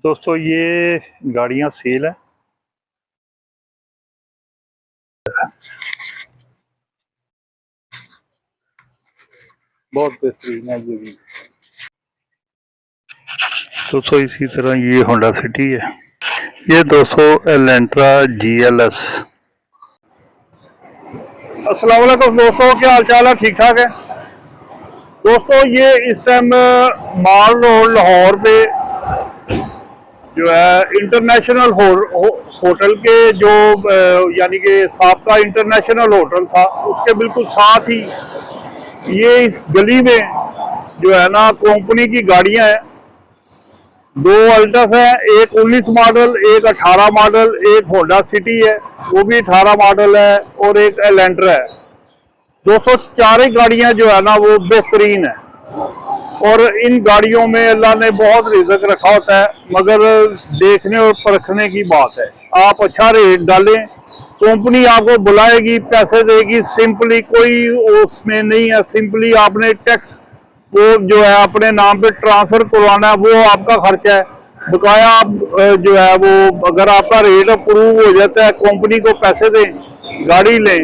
दोस्तों ये गाड़ियां सेल है। बहुत बेहतरीन है ये भी। दोस्तों इसी तरह ये होंडा सिटी है। ये दोस्तों एलेंट्रा GLS। अस्सलाम वालेकुम दोस्तों, क्या हाल चाल है? ठीक ठाक है दोस्तों। ये इस टाइम माल रोड लाहौर पे जो है इंटरनेशनल होटल के जो यानी कि साबका इंटरनेशनल होटल था उसके बिल्कुल साथ ही ये इस गली में जो है ना कंपनी की गाड़ियां हैं। दो अल्टस है, एक 19 मॉडल, एक 18 मॉडल, एक होंडा सिटी है वो भी 18 मॉडल है, और एक एलेंट्रा है। 204 गाड़ियां जो है ना वो बेहतरीन है। और इन गाड़ियों में अल्लाह ने बहुत रिज़्क रखा होता है, मगर देखने और परखने की बात है। आप अच्छा रेट डालें, कंपनी आपको बुलाएगी, पैसे देगी। सिंपली कोई उसमें नहीं है, सिंपली आपने टैक्स वो जो है अपने नाम पे ट्रांसफर करवाना है, वो आपका खर्चा है। बकाया आप जो है वो अगर आपका रेट अप्रूव हो जाता है, कंपनी को पैसे दें, गाड़ी लें,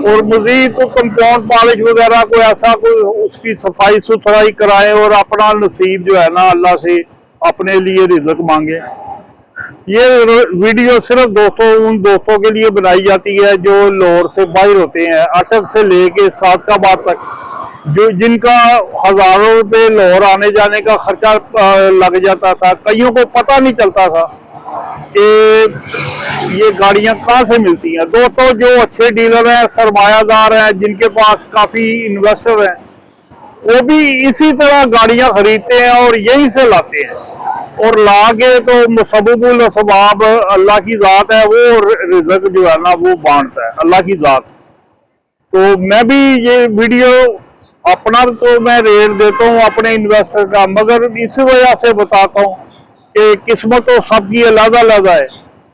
और मजीद को कंपाउंड पॉलिश वगैरह को ऐसा कोई उसकी सफाई सुथराई कराएं और अपना नसीब जो है ना अल्लाह से अपने लिए रिजक मांगे। ये वीडियो सिर्फ दोस्तों उन दोस्तों के लिए बनाई जाती है जो लाहौर से बाहर होते हैं, अटक से लेके सादकाबाद तक, जो जिनका हजारों रुपए लाहौर आने जाने का खर्चा लग जाता था। कईयों को पता नहीं चलता था कि ये गाड़ियां कहाँ से मिलती हैं। दोस्तों जो अच्छे डीलर हैं, सरमायादार हैं, जिनके पास काफी इन्वेस्टर हैं, वो भी इसी तरह गाड़ियां खरीदते हैं और यहीं से लाते हैं। और ला के तो मुसब्बिबुल असबाब अल्लाह की जात है, वो रिजक जो है ना वो बांटता है, अल्लाह की जात। तो मैं भी ये वीडियो अपना तो मैं रेट देता हूँ अपने इन्वेस्टर का, मगर इस वजह से बताता हूँ कि किस्मत तो सबकी अलग अलग है।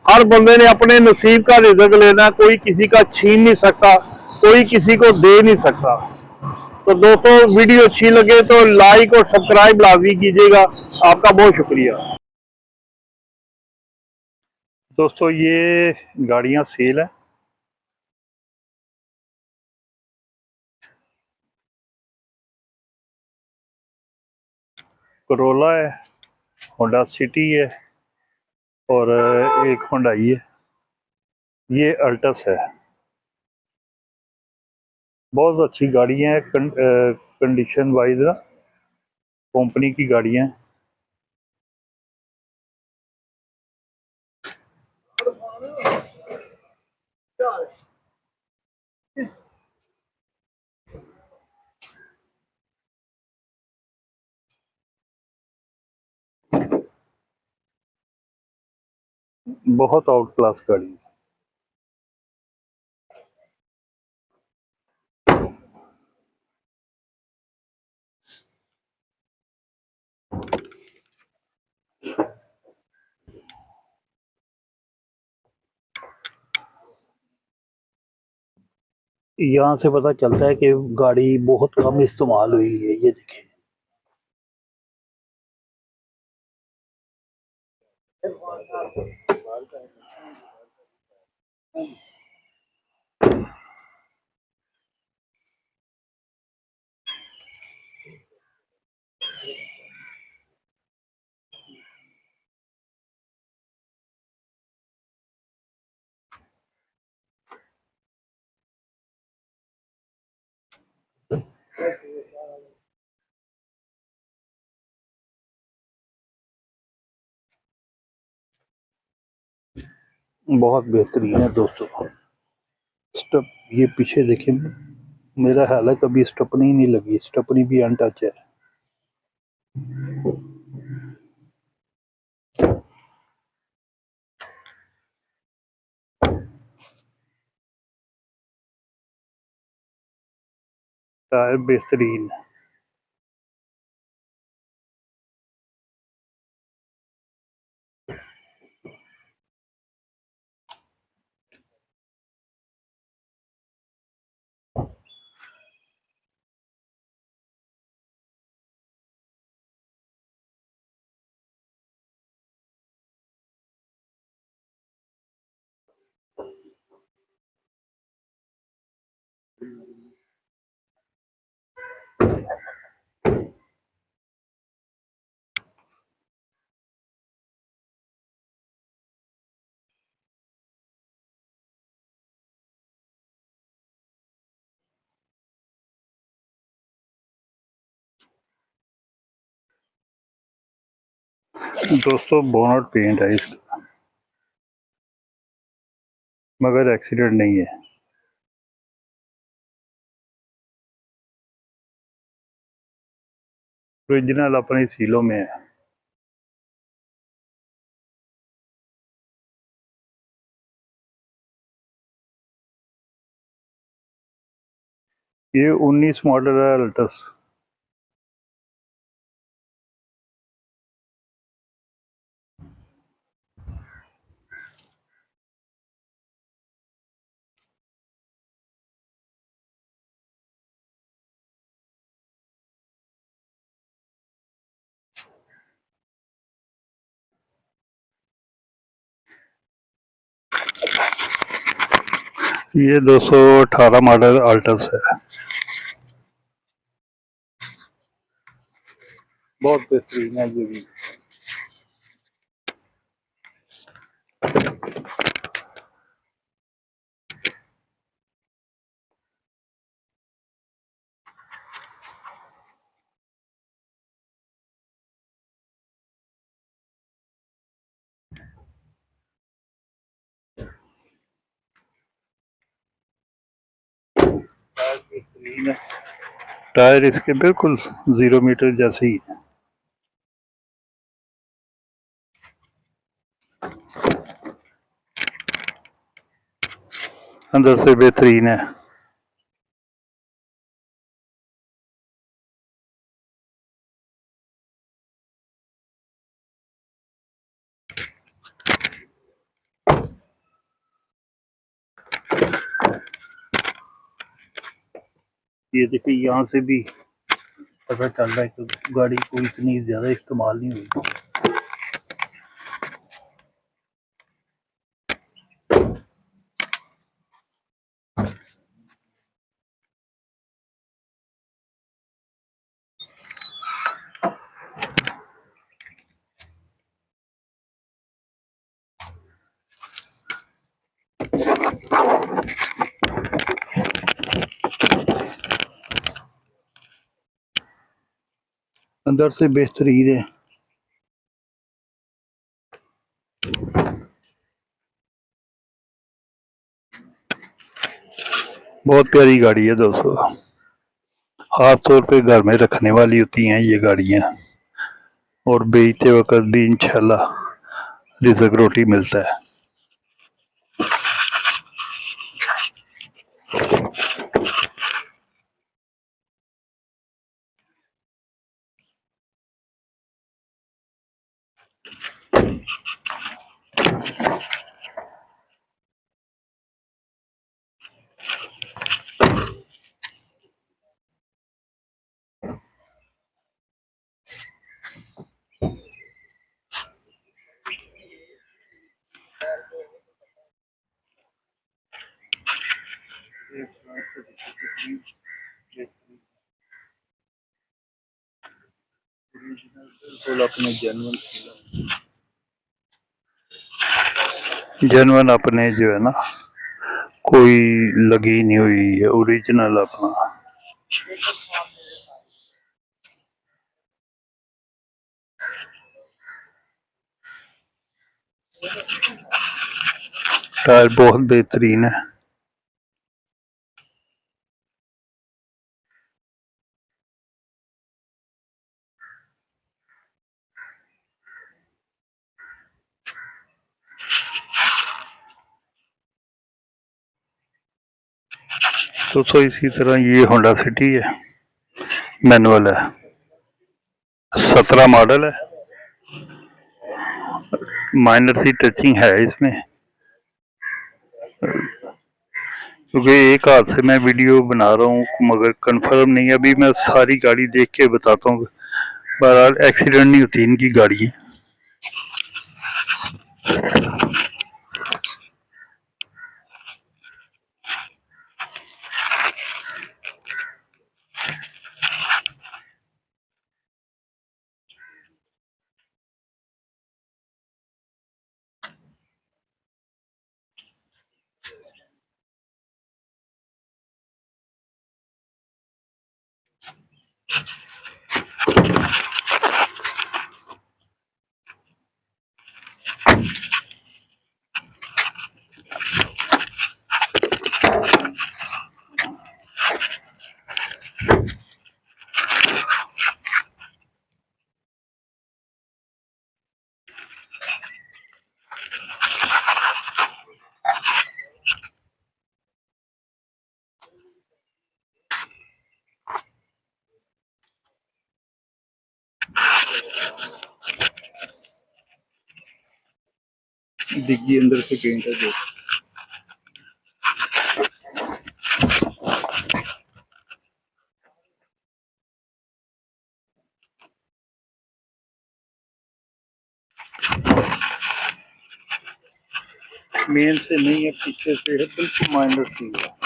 हर बंदे ने अपने नसीब का रिजक लेना है, कोई किसी का छीन नहीं सकता, कोई किसी को दे नहीं सकता। तो दोस्तों वीडियो अच्छी लगे तो लाइक और सब्सक्राइब लाजमी कीजिएगा। आपका बहुत शुक्रिया। दोस्तों ये गाड़ियां सेल है। करोला है, होंडा सिटी है, और एक होंडाई है। ये अल्टस है। बहुत अच्छी गाड़ियां हैं, कंडीशन वाइज ना कंपनी की गाड़ियां हैं। बहुत आउट क्लास गाड़ी। यहाँ से पता चलता है कि गाड़ी बहुत कम इस्तेमाल हुई है। ये देखिए, बहुत बेहतरीन है दोस्तों। स्टप ये पीछे देखिए, मेरा ख्याल है कभी स्टपनी नहीं लगी, स्टपनी भी अनटच है। टायर बेहतरीन है। दोस्तों बोनट पेंट है इसका, मगर एक्सीडेंट नहीं है। ओरिजिनल अपनी सीलों में है। ये 19 मॉडल है अल्टस। ये 218 मॉडल अल्टस है। बहुत बेहतरीन है ये भी। बेहतरीन है, टायर इसके बिल्कुल 0 मीटर जैसे ही है। अंदर से बेहतरीन है। ये देखिए यहाँ से भी पता चल रहा है कि गाड़ी को इतनी ज्यादा इस्तेमाल नहीं हुई। अंदर से बेहतरीन है। बहुत प्यारी गाड़ी है दोस्तों, खास तौर पे घर में रखने वाली होती हैं ये गाड़ियाँ, और बेचते वक्त भी इंशाल्लाह रिज़्क रोटी मिलता है। अपने जेन्युइन अपने जो है ना, कोई लगी नहीं हुई है, ओरिजिनल अपना। टायर बहुत बेहतरीन है। तो इसी तरह ये होंडा सिटी है, मैनुअल है, 17 मॉडल है। माइनर सी टचिंग है इसमें, क्योंकि एक हाथ से मैं वीडियो बना रहा हूँ मगर कंफर्म नहीं है। अभी मैं सारी गाड़ी देख के बताता हूँ। बहरहाल एक्सीडेंट नहीं होती इनकी गाड़ी। डिग्गी अंदर से पेंट है जो मेन से नहीं है, पीछे से है, बिल्कुल माइनर चीज है।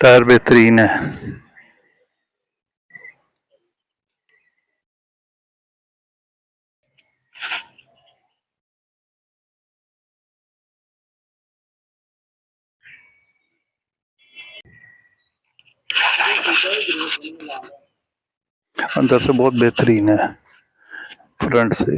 टायर बेहतरीन है। अंदर से बहुत बेहतरीन है, फ्रंट से।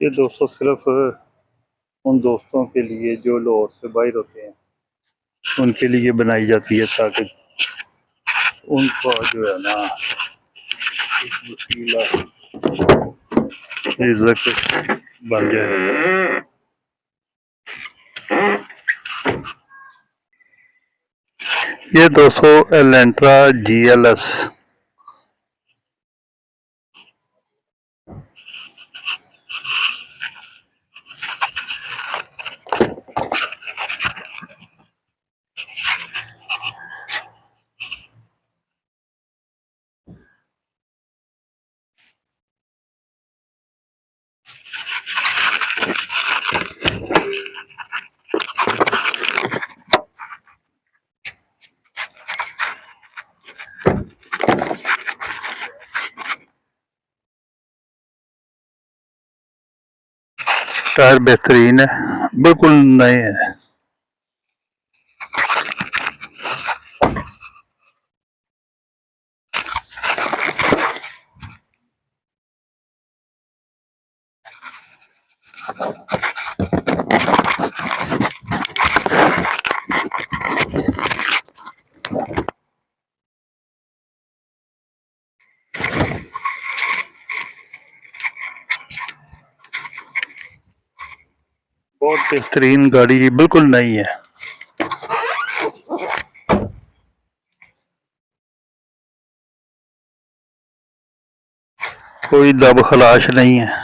ये दोस्तों सिर्फ उन दोस्तों के लिए जो लाहौर से बाहर होते हैं, उनके लिए बनाई जाती है, ताकि उनका जो है ना वसीला रिज़्क़ बन जाए। ये दोस्तों एलेंट्रा GLS टायर बेहतरीन है, बिल्कुल नए हैं। बहुत बेहतरीन गाड़ी, बिल्कुल नई है। कोई दब खलाश नहीं है।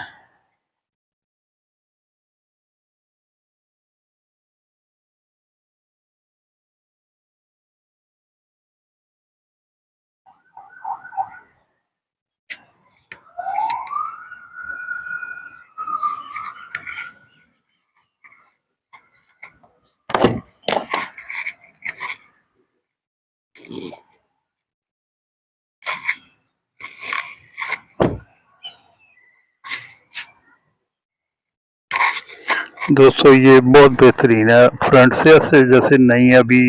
दोस्तों ये बहुत बेहतरीन है, फ्रंट से ऐसे जैसे नई है अभी।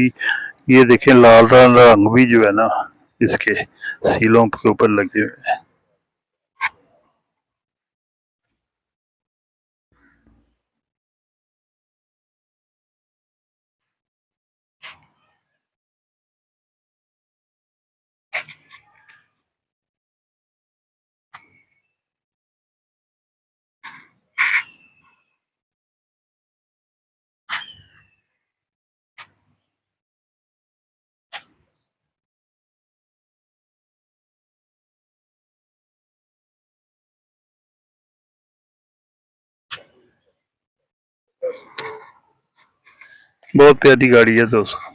ये देखें, लाल रंग भी जो है ना इसके सीलों के ऊपर लगे हुए हैं। बहुत प्यारी गाड़ी है दोस्तों।